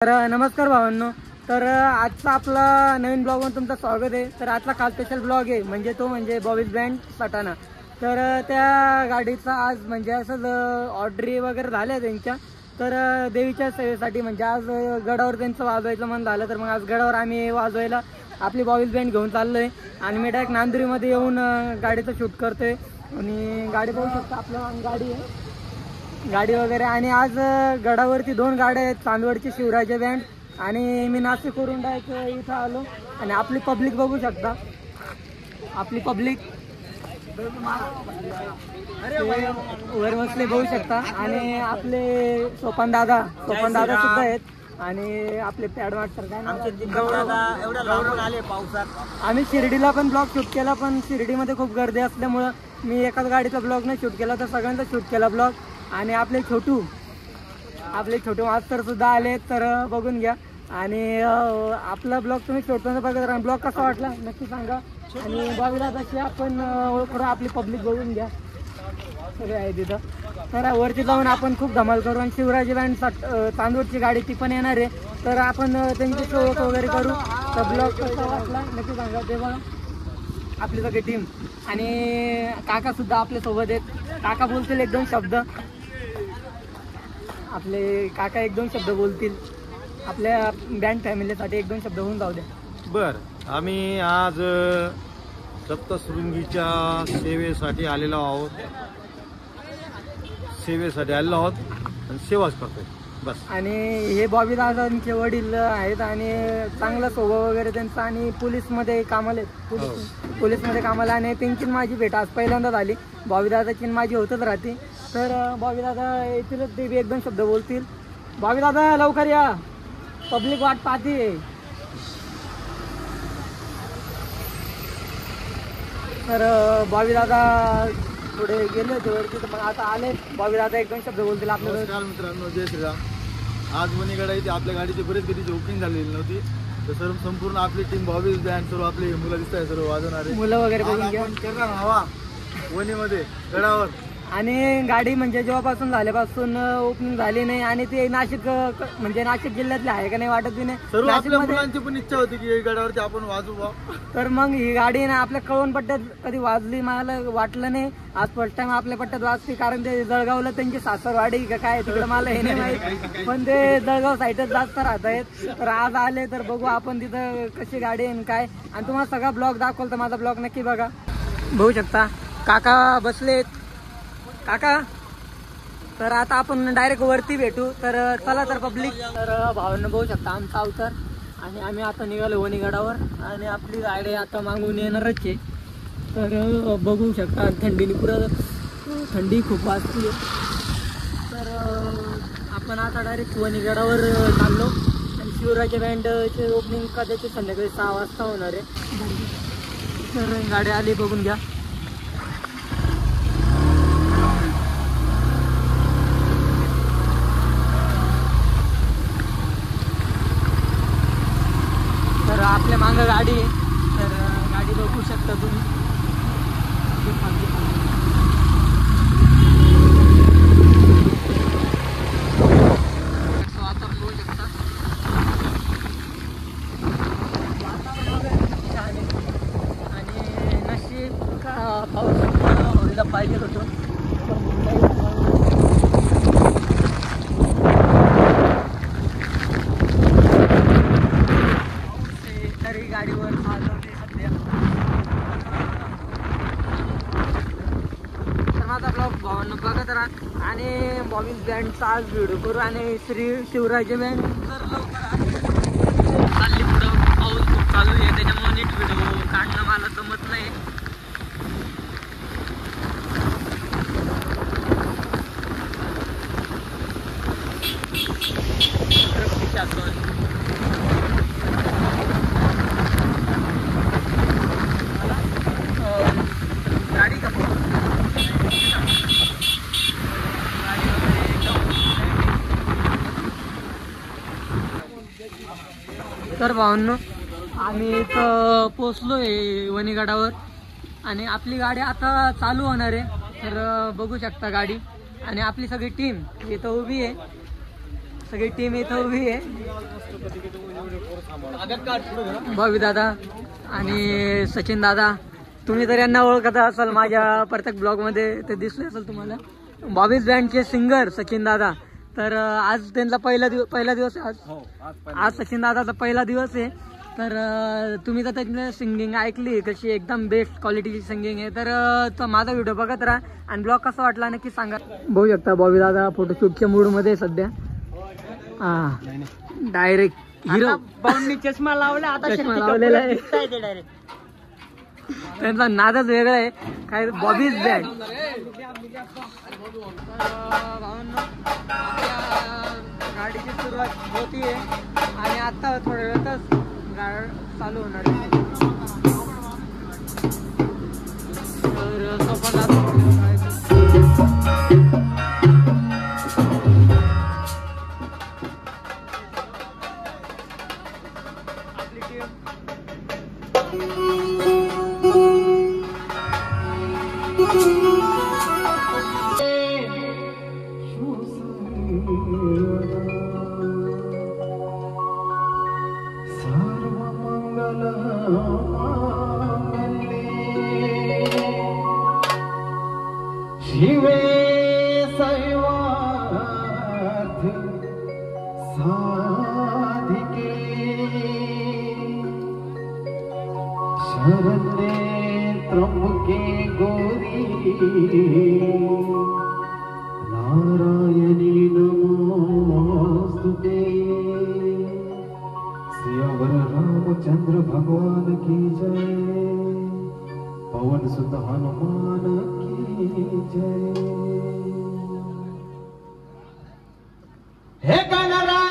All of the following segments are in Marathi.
तर नमस्कार भावांनो. तर आजचा आपला नवीन ब्लॉग मध्ये तुमचं स्वागत आहे. तर आजचा खास स्पेशल ब्लॉग आहे म्हणजे बॉबीज बँड सटाणा. तर त्या गाडीचा आज म्हणजे असं ऑर्डरी वगैरे झाल्या त्यांच्या. तर देवीच्या सेवेसाठी म्हणजे आज गडावर त्यांचं वाजवायचं मन झालं. तर मग आज गडावर आम्ही वाजवायला आपली बॉबीज बँड घेऊन चाललोय आणि मी डायरेक्ट नांदुरीमध्ये येऊन गाडीचं शूट करतोय. आणि गाडी पाहू शकता आपल्या गाडी आहे, गाडी वगैरे. आणि आज गडावरती 2 गाड्या आहेत, चांदवडची शिवराजे बँड आणि मी नाशिकवरून डायरेक्ट इथं आलो. आणि आपली पब्लिक बघू शकता, आपली पब्लिक वर बसले बघू शकता. आणि आपले सोपान दादा सुद्धा आहेत. आणि आपले पॅड मास्टर काय आले पावसात. आम्ही शिर्डीला पण ब्लॉग शूट केला, पण शिर्डीमध्ये खूप गर्दी असल्यामुळं मी एकाच गाडीचा ब्लॉग नाही शूट केला, तर सगळ्यांचा शूट केला ब्लॉग. आणि आपले छोटू मास्टर सुद्धा आले, तर बघून घ्या. आणि आपला ब्लॉग तुम्ही शोधताना बघत राहा. ब्लॉग कसा वाटला नक्की सांगा. आणि बघला तशी आपण ओळखू, आपली पब्लिक बघून घ्या, सगळे आहे तिथं. तर वरती जाऊन आपण खूप धमाल करू. आणि शिवराजी बँड चांदवडची गाडी ती पण येणार आहे, तर आपण त्यांची ओळख वगैरे करू. तर ब्लॉग कसा वाटला नक्की सांगा. ते बघा आपली सगळी टीम. आणि काका सुद्धा आपल्या सोबत आहेत. काका बोलतील 1-2 शब्द. आपले काका 1-2 शब्द बोलतील आपल्या बँड फॅमिलीसाठी. 1-2 शब्द होऊन जाऊ द्या. बर, आम्ही आज सप्तशृंगीच्या सेवेसाठी आलेलो आहोत आणि सेवाच करतोय बस. आणि हे बॉबी दादांचे वडील आहेत आणि चांगला स्वभाव वगैरे त्यांचा. आणि पोलीसमध्ये कामाला पोलीसमध्ये कामाला. आणि त्यांची माझी भेट आज पहिल्यांदा झाली. बॉबी दादाची माझी होतच राहते. तर बॉबी दादा येतीलच, ते 1-2 शब्द बोलतील. बॉबी दादा लवकर या, पब्लिक वाट पाहते. तर बॉबी दादा थोडे गेले होते वरती, तर मग आता आले. बॉबी दादा 1-2 शब्द बोलतील आपल्याला. नमस्कार मित्रांनो, जय श्रीराम. आज वणीगडा इथे आपल्या गाडीची बरेच कधीची ओपनिंग झालेली नव्हती, तर सर्व संपूर्ण आपली टीम बॉबीज बँड, सर्व आपली मुलं दिसत आहे, सर्व वाजवणारे मुलं वगैरे बघून घ्या. करणार हवा वणीमध्ये गडावर. आणि गाडी म्हणजे जेव्हापासून झाल्यापासून ओपनिंग झाली नाही. आणि ते नाशिक म्हणजे नाशिक जिल्ह्यातले आहे का नाही वाटत नाही. सर्व आपल्या मुलांची पण इच्छा होती की गडावरती आपण वाजवू. तर मग ही गाडी ना आपल्या कळवण पट्ट्यात कधी वाजली मला वाटलं नाही. आज फर्स्ट टाइम आपल्या पट्ट्यात वाजते, कारण ते जळगावला त्यांची सासरवाडी का काय तिकडे मला हे नाही माहित, पण ते जळगाव साईडच जास्त राहत आहेत. तर आज आले, तर बघू आपण तिथं कशी गाडी आहे काय. आणि तुम्हाला सगळा ब्लॉग दाखवल, तर माझा ब्लॉग नक्की बघा. बघू शकता काका बसलेत. काका, तर आता आपण डायरेक्ट वरती भेटू. तर चला तर पब्लिक. तर भावांना बघू शकता आमचा अवतार. आणि आम्ही आता निघालो वणीगडावर. आणि आपली गाडी आता मागून येणारच आहे. तर बघू शकता थंडीने थंडी खूप वाजते. तर आपण आता डायरेक्ट वणीगडावर चाललो. आणि शिवराजे बँडचे ओपनिंग कदाचित संध्याकाळी 6 वाजता होणार आहे. तर गाडी आली, बघून घ्या. तर आपल्या मागं गाडी आहे, तर गाडी बघू शकता तुम्ही. वातावरण बघू शकता. आणि नशीब का पाऊस व्हायला पाहिजे होतो. गाडीवर चालवते सध्या. तर माझा ब्लॉग भावांना बघत राहा. आणि बॉबीज बँडचा आज व्हिडिओ करू. आणि श्री शिवराजे बँड तर चालली पुढं. पाऊस खूप चालू आहे, त्याच्यामुळे नीट व्हिडिओ काढणं मला जमत नाही. तर भावांनो, आम्ही इथं पोचलोय वणीगडावर. आणि आपली गाडी आता चालू होणार आहे. तर बघू शकता गाडी. आणि आपली सगळी टीम इथं उभी आहे. सगळी टीम इथं उभी आहे. बॉबी दादा आणि सचिन दादा, तुम्ही तर यांना ओळखत असाल, माझ्या प्रत्येक ब्लॉग मध्ये ते दिसले असेल तुम्हाला. बॉबीज बँडचे सिंगर सचिन दादा. तर आज त्यांचा पहिला दिवस आहे. आज सचिन दादाचा पहिला दिवस आहे. तर तुम्ही तर त्यांची सिंगिंग ऐकली कशी, एकदम बेस्ट क्वालिटीची सिंगिंग आहे. तर माझा व्हिडिओ बघत राहा आणि ब्लॉग कसा वाटला नक्की सांगा. बघू शकता बॉबी दादा फोटोशूटच्या मूड मध्ये सध्या. हा डायरेक्ट हिरो. चष्मा लावला, आता चष्मा लावलेला आहे. त्यांचा नादच वेगळा आहे. काय बॉबीज बँड. गाडीची सुरुवात होतीये आणि आता थोड्या वेळातच गाडी चालू होणार आहे. तर सोपान आपली टीम शिवे सैवार्थ साधिके शरण्ये त्र्यंबके गौरी नारायणी नमोस्तुते. सियावर रामचंद्र भगवान की जय. पवन सुत हनुमान की जय. हे गणराज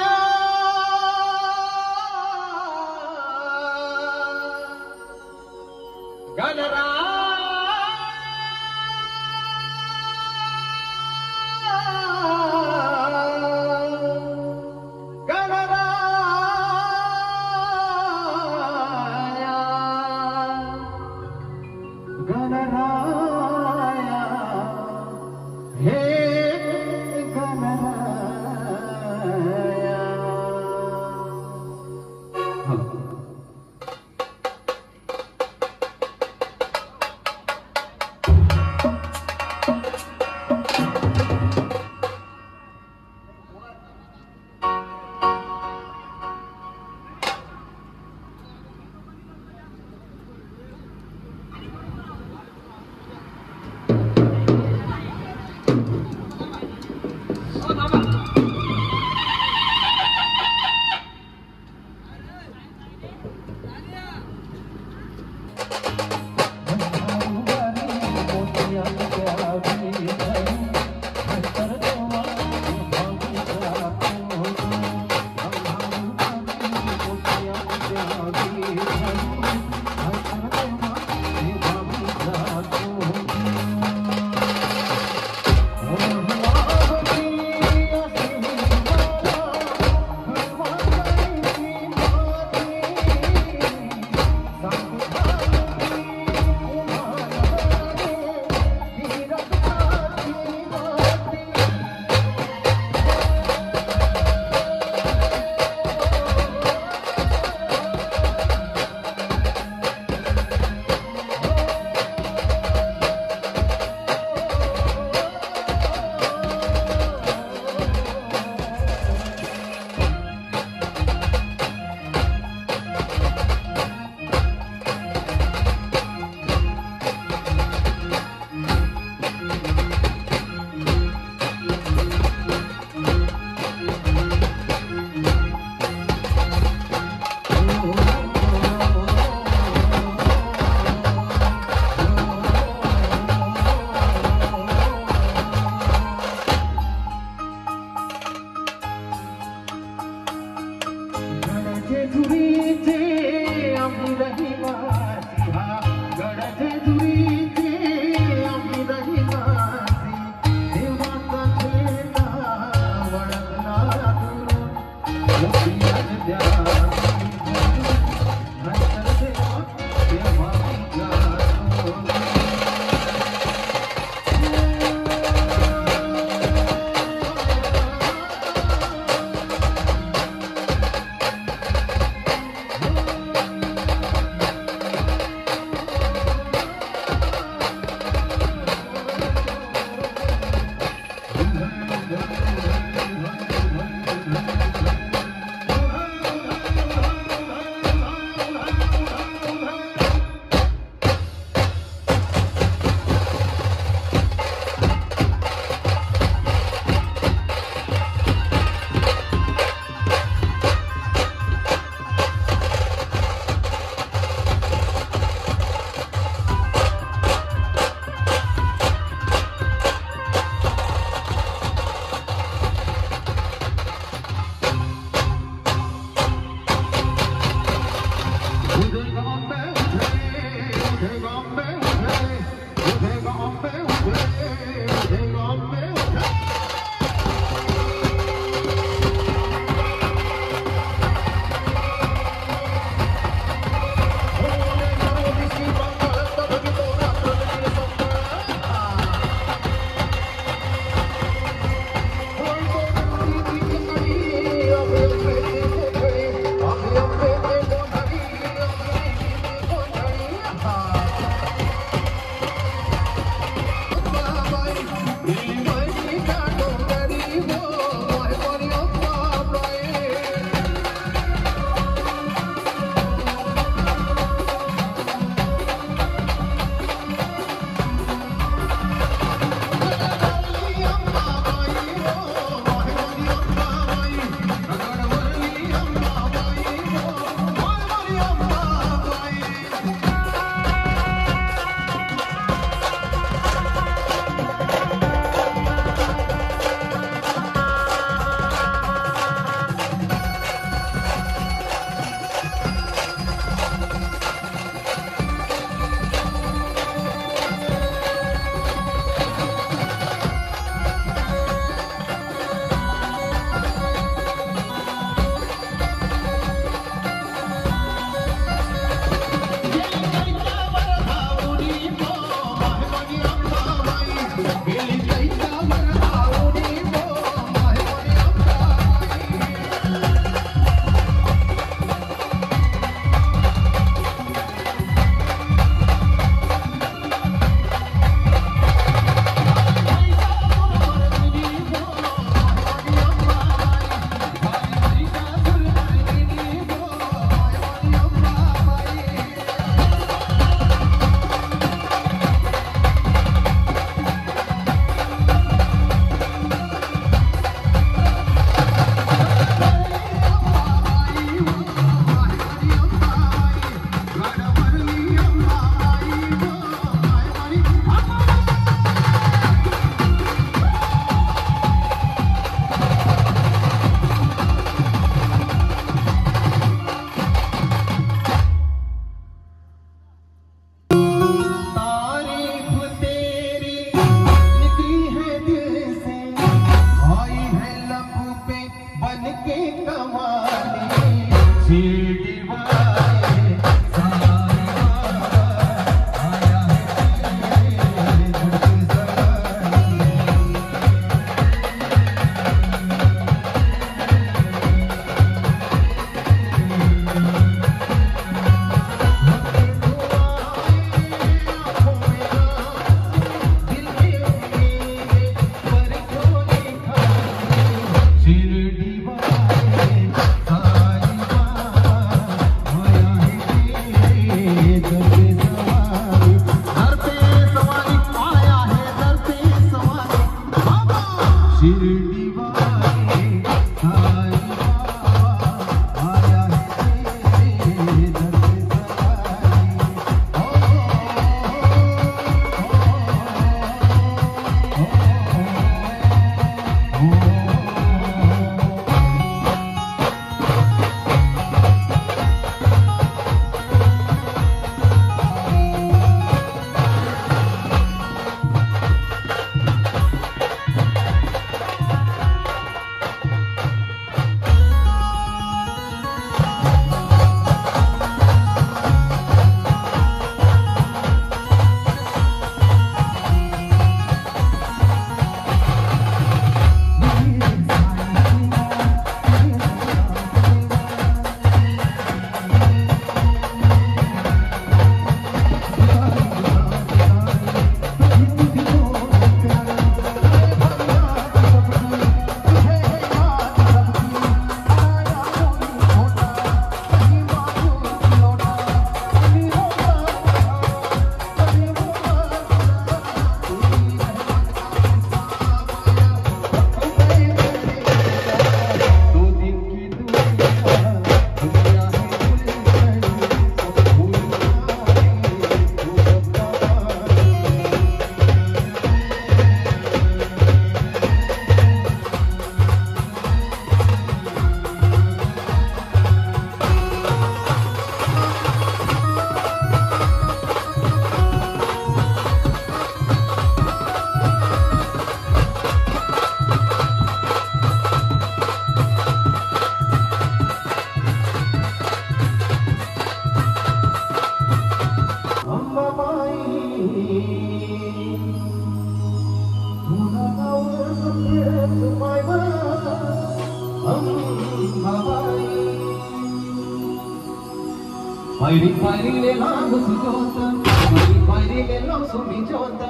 पायरी पायरीले लाभ सुजोत पायरी पायरीले लाभ सुमी जोत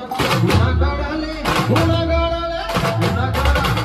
गुना गाडाले गुना गाडाले गुना गाडाले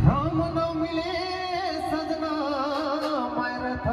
राम नाम मिले सजना मायरथ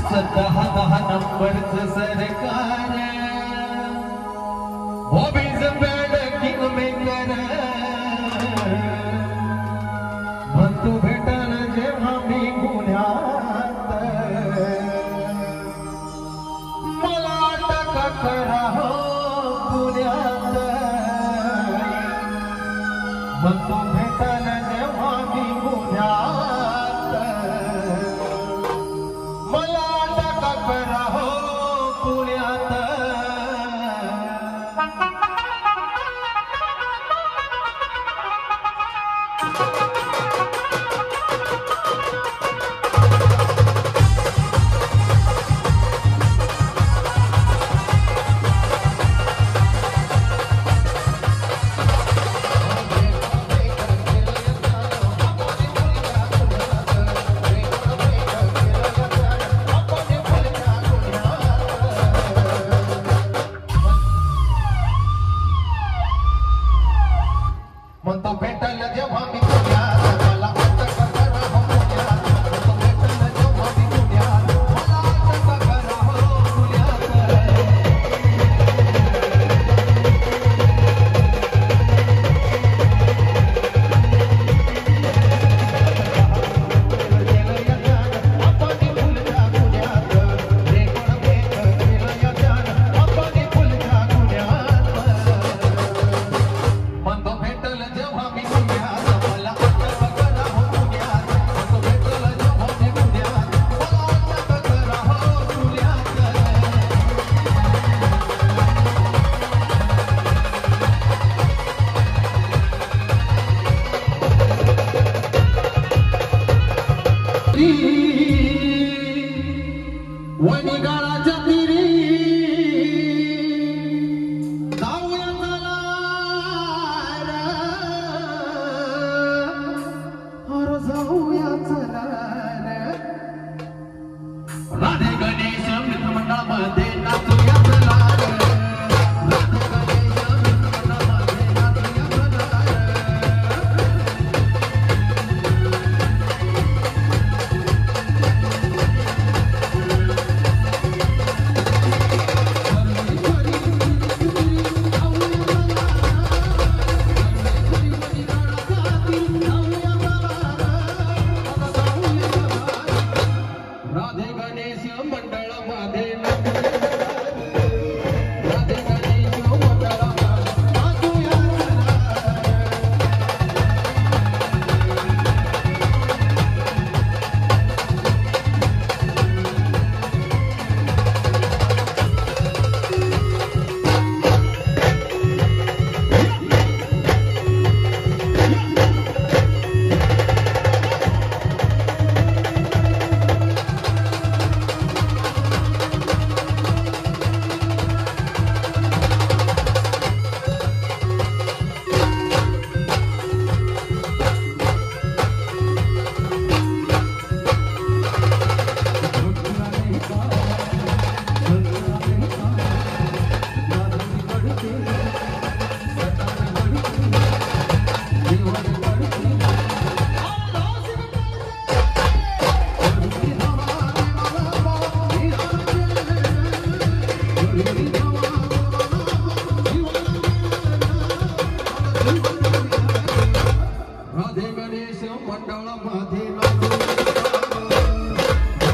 असं 10 नंबरचं सरकार हॉबीज बँड किंग मेकर म्हणतो भेटल जेव्हा मी गुन्ह्यात मला अटक करा हो गुन्ह्यात म्हणतो भेटल जेव्हा मी गुन्ह्यात मला अटक करा हो पुण्यात म्हणतो भेटल जेव्हा मी गुन्ह्यात मला अटक करा हो पुण्यात म्हणतो भेटल जेव्हा मी गुन्ह्यात मला अटक करा हो पुण्यात वनिगाळाच्या तिरी जाऊया चला अरे जाऊया चला राधे गणेश मित्रमंडळामध्ये नाचूया चला राधे गणेश मित्रमंडळामध्ये नाचूया चला राधे गणेश मंडळामध्ये राधे गणेश मंडळामध्ये नाचूया राधे गणेश मंडळामध्ये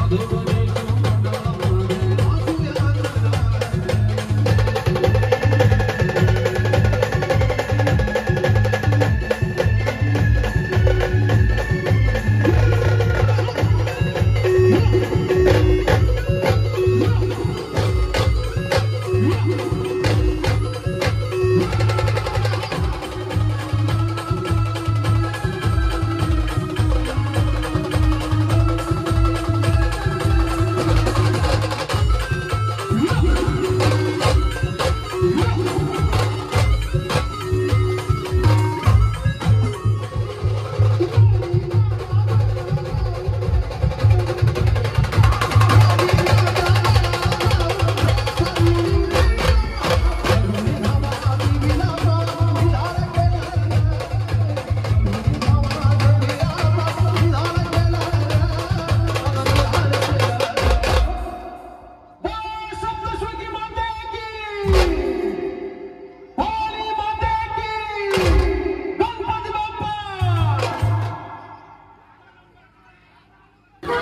राधे गणेश मंडळामध्ये नाचूया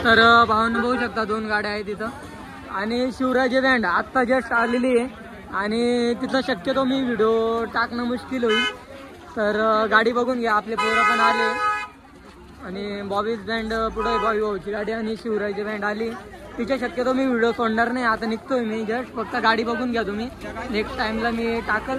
तर भावांनो बघू शकता 2 गाड्या आहेत तिथं आणि शिवराज बँड आत्ता जस्ट आलेली आहे आणि तिथं शक्यतो मी व्हिडिओ टाकणं मुश्किल होईल. तर गाडी बघून घ्या, आपले पोरं पण आले आणि बॉबीज बँड पुढे बॉबी भाऊची गाडी आणि शिवराज बँड आली. तिच्या शक्यतो मी व्हिडिओ सोडणार नाही, आता निघतोय मी जस्ट. फक्त गाडी बघून घ्या तुम्ही, नेक्स्ट टाइमला मी टाकल.